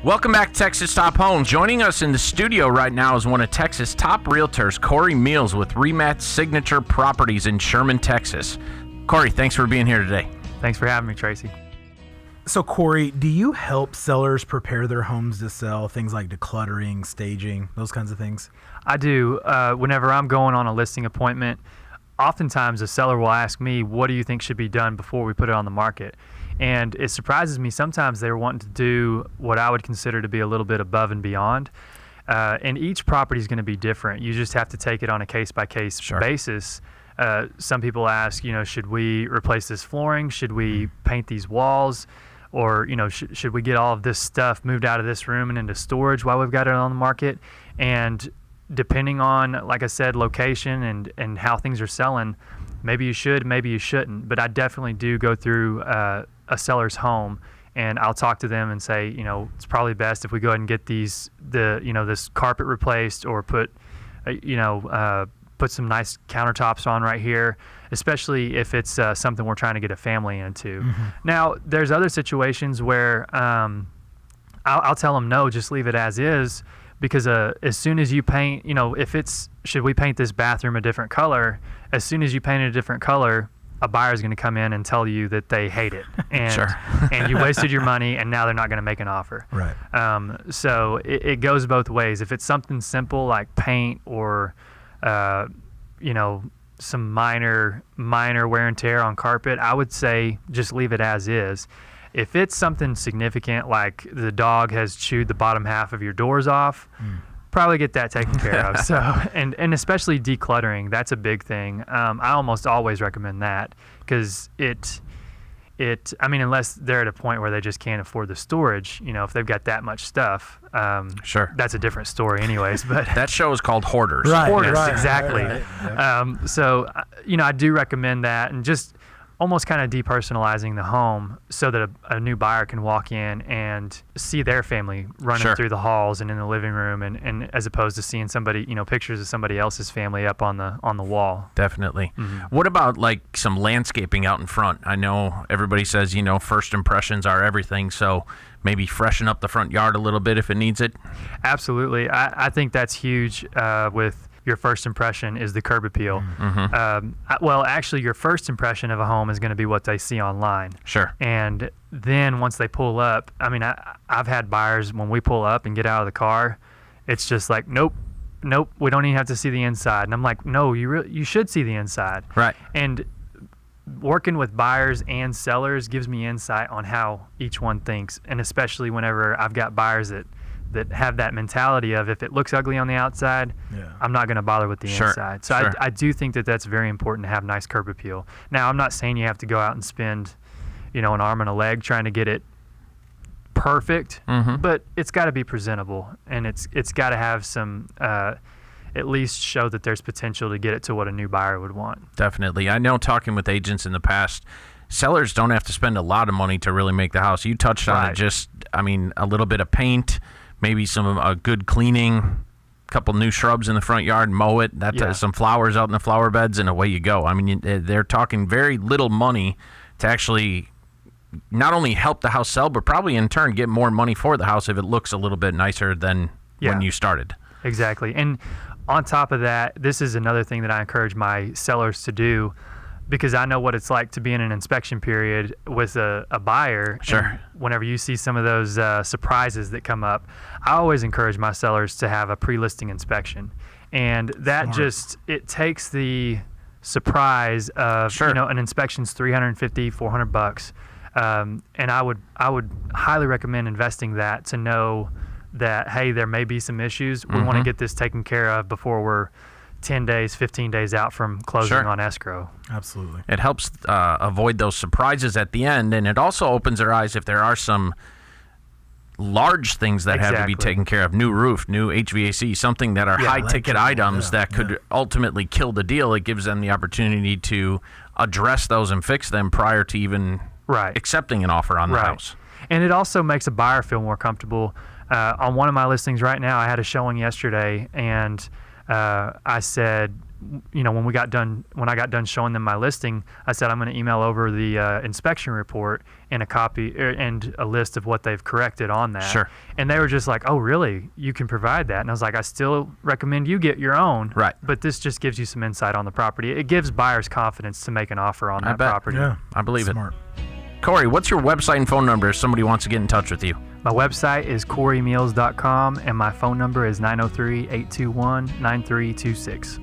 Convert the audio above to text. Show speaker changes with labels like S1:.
S1: Welcome back to Texas Top Homes. Joining us in the studio right now is one of Texas' top realtors, Cory Meals with Rematch Signature Properties in Sherman, Texas. Cory, thanks for being here today.
S2: Thanks for having me, Tracy.
S3: So, Cory, do you help sellers prepare their homes to sell, things like decluttering, staging, those kinds of things?
S2: I do. Whenever I'm going on a listing appointment, oftentimes a seller will ask me, what do you think should be done before we put it on the market? And it surprises me. Sometimes they're wanting to do what I would consider to be a little bit above and beyond. And each property is going to be different. You just have to take it on a case-by-case basis. Some people ask, should we replace this flooring? Should we paint these walls? Or, should we get all of this stuff moved out of this room and into storage while we've got it on the market? And depending on, like I said, location and how things are selling, maybe you should, maybe you shouldn't. But I definitely do go through a seller's home, and I'll talk to them and say, it's probably best if we go ahead and get this carpet replaced, or put some nice countertops on right here, especially if it's something we're trying to get a family into. Mm-hmm. Now, there's other situations where I'll tell them, no, just leave it as is, because as soon as you paint, if it's, should we paint this bathroom a different color, as soon as you paint it a different color, a buyer is going to come in and tell you that they hate it, and
S1: Sure.
S2: and you wasted your money, and now they're not going to make an offer.
S3: Right.
S2: So it goes both ways. If it's something simple like paint or some minor wear and tear on carpet, I would say just leave it as is. If it's something significant like the dog has chewed the bottom half of your doors off, probably get that taken care of. So, and especially decluttering, that's a big thing. I almost always recommend that, because unless they're at a point where they just can't afford the storage, if they've got that much stuff,
S1: Sure.
S2: that's a different story anyways. But
S1: That show is called Hoarders.
S3: Right.
S2: Hoarders,
S3: Right,
S2: exactly.
S3: right, right.
S2: So, I do recommend that, and just almost kind of depersonalizing the home so that a new buyer can walk in and see their family running
S1: Sure.
S2: through the halls and in the living room, and as opposed to seeing somebody, pictures of somebody else's family up on the wall.
S1: Definitely.
S2: Mm-hmm.
S1: What about like some landscaping out in front? I know everybody says, first impressions are everything, so maybe freshen up the front yard a little bit if it needs it.
S2: Absolutely. I think that's huge with your first impression is the curb appeal.
S1: Mm-hmm.
S2: Well, actually, your first impression of a home is going to be what they see online.
S1: Sure.
S2: And then once they pull up, I've had buyers, when we pull up and get out of the car, it's just like, nope, we don't even have to see the inside. And I'm like, no, you should see the inside.
S1: Right.
S2: And working with buyers and sellers gives me insight on how each one thinks, and especially whenever I've got buyers that have that mentality of, if it looks ugly on the outside, I'm not going to bother with the
S1: Sure.
S2: inside. So
S1: Sure.
S2: I do think that that's very important to have nice curb appeal. Now, I'm not saying you have to go out and spend, an arm and a leg trying to get it perfect, but it's got to be presentable, and it's got to have some, at least show that there's potential to get it to what a new buyer would want.
S1: Definitely. I know, talking with agents in the past, sellers don't have to spend a lot of money to really make the house. You touched on it, just, a little bit of paint, maybe some good cleaning, couple new shrubs in the front yard, mow it, some flowers out in the flower beds, and away you go. They're talking very little money to actually not only help the house sell, but probably in turn get more money for the house if it looks a little bit nicer than when you started.
S2: Exactly. And on top of that, this is another thing that I encourage my sellers to do, because I know what it's like to be in an inspection period with a buyer.
S1: Sure.
S2: And whenever you see some of those surprises that come up, I always encourage my sellers to have a pre-listing inspection. And that it takes the surprise of, an inspection's $350, $400. And I would highly recommend investing that, to know that, hey, there may be some issues. We want to get this taken care of before we're 10 days, 15 days out from closing on escrow.
S3: Absolutely.
S1: It helps avoid those surprises at the end, and it also opens their eyes if there are some large things that have to be taken care of. New roof, new HVAC, something that are high-ticket items that could ultimately kill the deal. It gives them the opportunity to address those and fix them prior to even accepting an offer on the house.
S2: And it also makes a buyer feel more comfortable. On one of my listings right now, I had a showing yesterday, and I said, when I got done showing them my listing, I said I'm going to email over the inspection report and a copy and a list of what they've corrected on that.
S1: Sure.
S2: And they were just like, "Oh, really? You can provide that?" And I was like, "I still recommend you get your own."
S1: Right.
S2: But this just gives you some insight on the property. It gives buyers confidence to make an offer on that
S1: bet.
S2: property.
S3: Yeah,
S1: I believe
S3: smart.
S1: it. Cory, what's your website and phone number if somebody wants to get in touch with you?
S2: My website is corymeals.com, and my phone number is 903-821-9326.